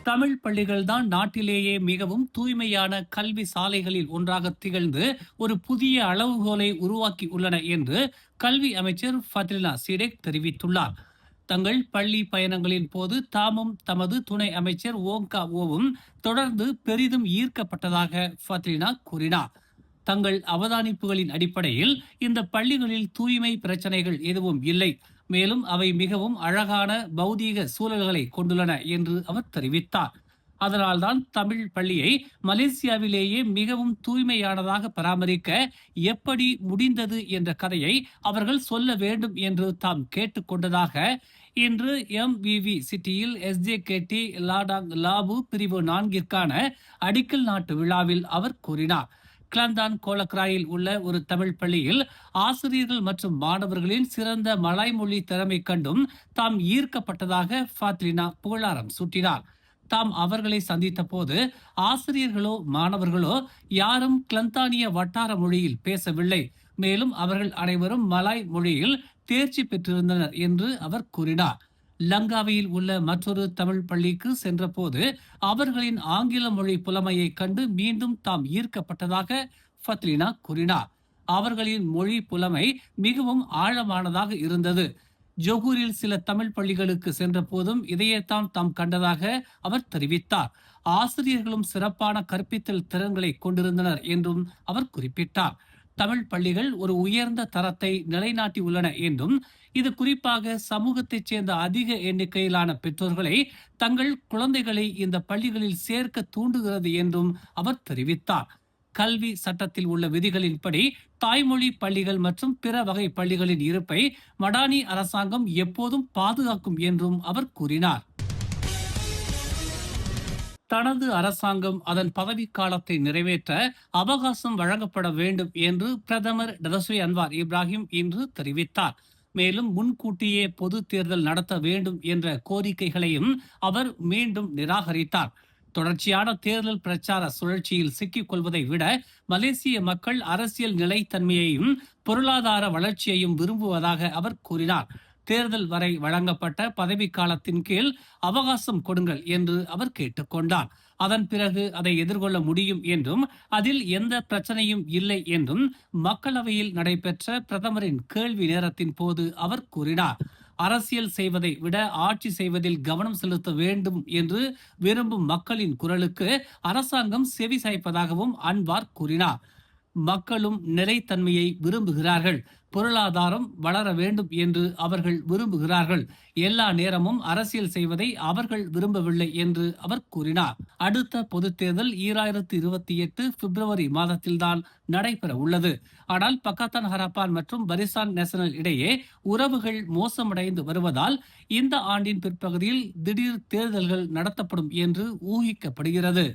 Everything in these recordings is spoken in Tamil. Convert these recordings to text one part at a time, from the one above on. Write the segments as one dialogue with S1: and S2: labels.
S1: தமிழ் பள்ளிகள் தான் நாட்டிலேயே மிகவும் தூய்மையான கல்வி சாலைகளில் ஒன்றாக திகழ்ந்து ஒரு புதிய அளவுகோலை உருவாக்கி உள்ளன என்று கல்வி அமைச்சர் ஃபத்ரினா சிடெக் தெரிவித்துள்ளார். தங்கள் பள்ளி பயணங்களின் போது தாமும் தமது துணை அமைச்சர் ஓங்கா ஓவும் தொடர்ந்து பெரிதும் ஈர்க்கப்பட்டதாக ஃபத்ரினா கூறினார். தங்கள் அவதானிப்புகளின் அடிப்படையில் இந்த பள்ளிகளில் தூய்மை பிரச்சனைகள் எதுவும் இல்லை, மேலும் அவை மிகவும் அழகான பௌதீக சூழல்களை கொண்டுள்ளன என்று அவர் தெரிவித்தார். அதனால்தான் தமிழ் பள்ளியை மலேசியாவிலேயே மிகவும் தூய்மையானதாக பராமரிக்க எப்படி முடிந்தது என்ற கதையை அவர்கள் சொல்ல வேண்டும் என்று தாம் கேட்டுக்கொண்டதாக இன்று எம்விவி சிட்டியில் எஸ்ஜேகேடி லாடாங் லாபு பிரிவு 4ற்கான அடிக்கல் நாட்டு விழாவில் அவர் கூறினார். கிளந்தான் கோலக்ராயில் உள்ள ஒரு தமிழ் பள்ளியில் ஆசிரியர்கள் மற்றும் மாணவர்களின் சிறந்த மலாய்மொழி திறமை கண்டும் தாம் ஈர்க்கப்பட்டதாக ஃபாத்ரினா புகழாரம் சூட்டினார். தாம் அவர்களை சந்தித்த போது ஆசிரியர்களோ மாணவர்களோ யாரும் கிளந்தானிய வட்டார மொழியில் பேசவில்லை, மேலும் அவர்கள் அனைவரும் மலாய் மொழியில் தேர்ச்சி பெற்றிருந்தனர் என்று அவர் கூறினார். லங்காவியில் உள்ள மற்றொரு தமிழ் பள்ளிக்கு சென்றபோது அவர்களின் ஆங்கில மொழி புலமையை கண்டு மீண்டும் தாம் ஈர்க்கப்பட்டதாக ஃபத்ரினா கூறினார். அவர்களின் மொழி புலமை மிகவும் ஆழமானதாக இருந்தது. ஜொகூரில் சில தமிழ் பள்ளிகளுக்கு சென்ற போதும் இதையேத்தான் தாம் கண்டதாக அவர் தெரிவித்தார். ஆசிரியர்களும் சிறப்பான கற்பித்தல் திறன்களை கொண்டிருந்தனர் என்றும் அவர் குறிப்பிட்டார். தமிழ் பள்ளிகள் ஒரு உயர்ந்த தரத்தை நிலைநாட்டி உள்ளன என்றும் இது குறிப்பாக சமூகத்தைச் சேர்ந்த அதிக எண்ணிக்கையிலான பெற்றோர்களை தங்கள் குழந்தைகளை இந்த பள்ளிகளில் சேர்க்க தூண்டுகிறது என்றும் அவர் தெரிவித்தார். கல்வி சட்டத்தில் உள்ள விதிகளின்படி தாய்மொழி பள்ளிகள் மற்றும் பிற வகை பள்ளிகளின் இருப்பை மடானி அரசாங்கம் எப்போதும் பாதுகாக்கும் என்றும் அவர் கூறினார். தனது அரசாங்கம் அதன் பதவிக்காலத்தை நிறைவேற்ற அவகாசம் வழங்கப்பட வேண்டும் என்று பிரதமர் டதஸ்ரீ அன்வார் இப்ராஹிம் இன்று தெரிவித்தார். மேலும் முன்கூட்டியே பொது தேர்தல் நடத்த வேண்டும் என்ற கோரிக்கைகளையும் அவர் மீண்டும் நிராகரித்தார். தொடர்ச்சியான தேர்தல் பிரச்சார சுழற்சியில் சிக்கிக் கொள்வதை விட மலேசிய மக்கள் அரசியல் நிலைத்தன்மையையும் பொருளாதார வளர்ச்சியையும் விரும்புவதாக அவர் கூறினார். தேர்தல் வரை வழங்கப்பட்ட பதவிக்காலத்தின் கீழ் அவகாசம் கொடுங்கள் என்று அவர் கேட்டுக்கொண்டார். அதன் பிறகு அதை எதிர்கொள்ள முடியும் என்றும் அதில் எந்த பிரச்சனையும் இல்லை என்றும் மக்களவையில் நடைபெற்ற பிரதமரின் கேள்வி நேரத்தின் போது அவர் கூறினார். அரசியல் செய்வதை விட ஆட்சி செய்வதில் கவனம் செலுத்த வேண்டும் என்று விரும்பும் மக்களின் குரலுக்கு அரசாங்கம் செவி சாய்ப்பதாகவும் அன்வார் கூறினார். மக்களும் நிலைத்தன்மையை விரும்புகிறார்கள், பொருளாதாரம் வளர வேண்டும் என்று அவர்கள் விரும்புகிறார்கள். எல்லா நேரமும் அரசியல் செய்வதை அவர்கள் விரும்பவில்லை என்று அவர் கூறினார். அடுத்த பொதுத் தேர்தல் 2028 பிப்ரவரி மாதத்தில்தான் நடைபெற உள்ளது. ஆனால் பக்காத்தான் ஹராப்பான் மற்றும் பரிசான் நேஷனல் இடையே உறவுகள் மோசமடைந்து வருவதால் இந்த ஆண்டின் பிற்பகுதியில் திடீர் தேர்தல்கள் நடத்தப்படும் என்று ஊகிக்கப்படுகிறது.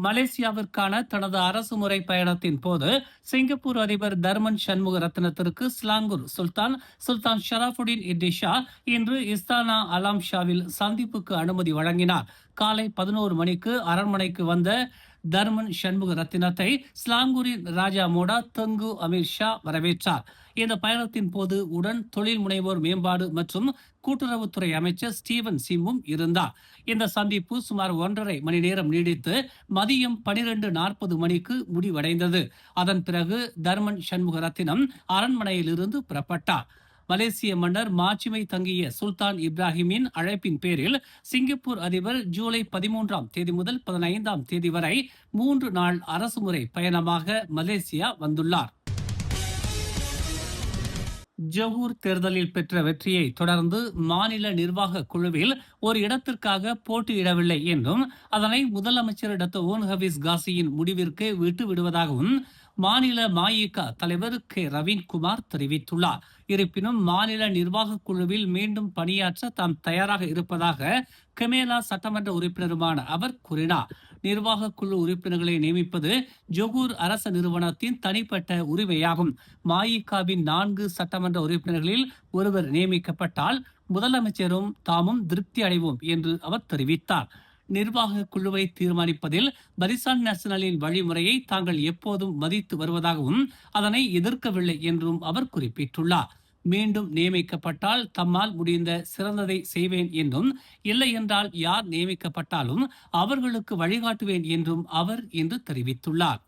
S1: மலேசியாவிற்கான தனது அரசுமுறை பயணத்தின் போது சிங்கப்பூர் அதிபர் தர்மன் சண்முக ரத்னத்திற்கு ஸ்லாங்கூர் சுல்தான் ஷராஃபுடின் இட்டிஷா இன்று இஸ்தானா அலாம் ஷாவில் சந்திப்புக்கு அனுமதி வழங்கினார். காலை 11 மணிக்கு அரண்மனைக்கு வந்த தர்மன் சண்முக ரத்தினத்தை ஸ்லாங்கூரின் ராஜா மோடா தங்கு அமீர் ஷா வரவேற்றார். இந்த பயணத்தின் போது உடன் தொழில் முனைவோர் மேம்பாடு மற்றும் கூட்டுறவுத்துறை அமைச்சர் ஸ்டீவன் சிம்மும் இருந்தார். இந்த சந்திப்பு சுமார் 1.5 மணி நேரம் நீடித்து மதியம் 12:40 மணிக்கு முடிவடைந்தது. அதன் பிறகு தர்மன் சண்முக ரத்தினம் அரண்மனையிலிருந்து புறப்பட்டார். மலேசிய மன்னர் மாட்சிமை தங்கிய சுல்தான் இப்ராஹிமின் அழைப்பின் பேரில் சிங்கப்பூர் அதிபர் ஜூலை 13ஆம் தேதி முதல் 15ஆம் தேதி வரை 3 நாள் அரசுமுறை பயணமாக மலேசியா வந்துள்ளார். ஜொகூர் தேர்தலில் பெற்ற வெற்றியை தொடர்ந்து மாநில நிர்வாக குழுவில் ஒரு இடத்திற்காக போட்டியிடவில்லை என்றும் அதனை முதலமைச்சர் டாக்டர் ஓன் ஹபீஸ் காசியின் முடிவிற்கு விட்டு விடுவதாகவும் மாநில மஇக தலைவர் கே ரவீன்குமார் தெரிவித்துள்ளார். இருப்பினும் மாநில நிர்வாக குழுவில் மீண்டும் பணியாற்ற தாம் தயாராக இருப்பதாக கெமேலா சட்டமன்ற உறுப்பினருமான அவர் கூறினார். நிர்வாக குழு உறுப்பினர்களை நியமிப்பது ஜொகூர் அரச நிறுவனத்தின் தனிப்பட்ட உரிமையாகும். மஇகவின் 4 சட்டமன்ற உறுப்பினர்களில் ஒருவர் நியமிக்கப்பட்டால் முதலமைச்சரும் தாமும் திருப்தி அடைவோம் என்று அவர் தெரிவித்தார். நிர்வாக குழுவை தீர்மானிப்பதில் பரிசான் நேஷனலின் வழிமுறையை தாங்கள் எப்போதும் மதித்து வருவதாகவும் அதனை எதிர்க்கவில்லை என்றும் அவர் குறிப்பிட்டுள்ளார். மீண்டும் நியமிக்கப்பட்டால் தம்மால் முடிந்த சிறந்ததை செய்வேன் என்றும், இல்லை என்றால் யார் நியமிக்கப்பட்டாலும் அவர்களுக்கு வழிகாட்டுவேன் என்றும் அவர் இன்று தெரிவித்துள்ளார்.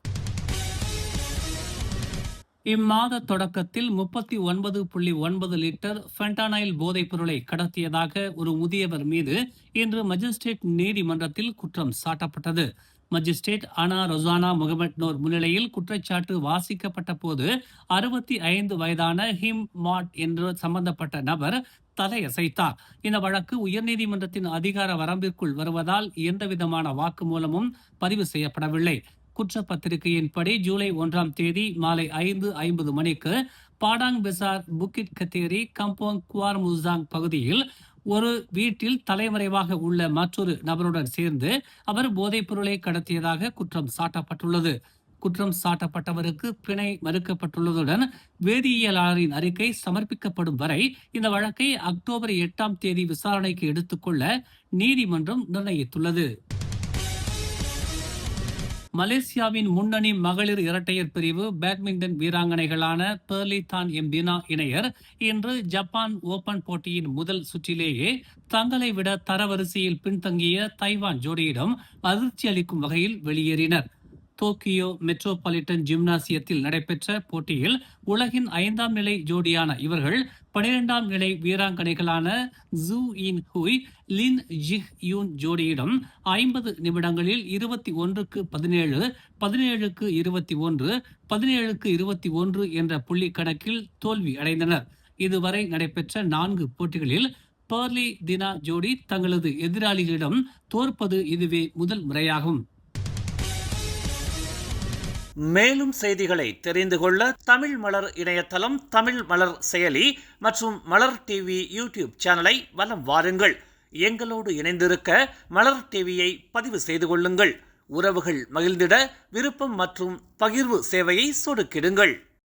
S1: இம்மாத தொடக்கத்தில் 39.9 லிட்டர் ஃபென்டானைல் போதைப் பொருளை கடத்தியதாக ஒரு முதியவர் மீது இன்று மஜிஸ்ட்ரேட் நீதிமன்றத்தில் குற்றம் சாட்டப்பட்டது. மஜிஸ்ட்ரேட் அனா ரொசானா முகமட் நோர் முன்னிலையில் குற்றச்சாட்டு வாசிக்கப்பட்ட போது 65 வயதான ஹிம் மாட் என்ற சம்பந்தப்பட்ட நபர் தலையசைத்தார். இந்த வழக்கு உயர்நீதிமன்றத்தின் அதிகார வரம்பிற்குள் வருவதால் எந்தவிதமான வாக்குமூலமும் பதிவு செய்யப்படவில்லை. குற்றப்பத்திரிகையின்படி ஜூலை 1ஆம் தேதி மாலை 5:50 மணிக்கு பாடாங் பெசார் புக்கிட் கத்தேரி கம்போங் குவார் முசாங் பகுதியில் ஒரு வீட்டில் தலைமறைவாக உள்ள மற்றொரு நபருடன் சேர்ந்து அவர் போதைப் பொருளை கடத்தியதாக குற்றம் சாட்டப்பட்டுள்ளது. குற்றம் சாட்டப்பட்டவருக்கு பிணை மறுக்கப்பட்டுள்ளதுடன் வேதியியலாளரின் அறிக்கை சமர்ப்பிக்கப்படும் வரை இந்த வழக்கை அக்டோபர் 8ஆம் தேதி விசாரணைக்கு எடுத்துக்கொள்ள நீதிமன்றம் நிர்ணயித்துள்ளது. மலேசியாவின் முன்னணி மகளிர் இரட்டையர் பிரிவு பேட்மிண்டன் வீராங்கனைகளான பெர்லி தான் எம்பினா இணையர் இன்று ஜப்பான் ஓபன் போட்டியின் முதல் சுற்றிலேயே தங்களை விட தரவரிசையில் பின்தங்கிய தைவான் ஜோடியிடம் அதிர்ச்சி அளிக்கும் வகையில் வெளியேறினர். டோக்கியோ மெட்ரோபாலிட்டன் ஜிம்னாசியத்தில் நடைபெற்ற போட்டியில் உலகின் 5ஆம் நிலை ஜோடியான இவர்கள் 12ஆம் நிலை வீராங்கனைகளான ஜூ இன் ஹுய் லின் ஜிஹ் யூன் ஜோடியிடம் 50 நிமிடங்களில் 21-17, 17-21, 17-21 என்ற புள்ளி கணக்கில் தோல்வி அடைந்தனர். இதுவரை நடைபெற்ற 4 போட்டிகளில் பெர்லி தினா ஜோடி தங்களது எதிராளிகளிடம் தோற்பது இதுவே முதல் முறையாகும். மேலும் செய்திகளை தெரிந்து கொள்ள தமிழ் மலர் இணையதளம், தமிழ் மலர் செயலி மற்றும் மலர் டிவி யூடியூப் சேனலை வலம் வாருங்கள். எங்களோடு இணைந்திருக்க மலர் டிவியை பதிவு செய்து கொள்ளுங்கள். உறவுகள் மகிழ்ந்திட விருப்பம் மற்றும் பகிர்வு சேவையை சொடுக்கிடுங்கள்.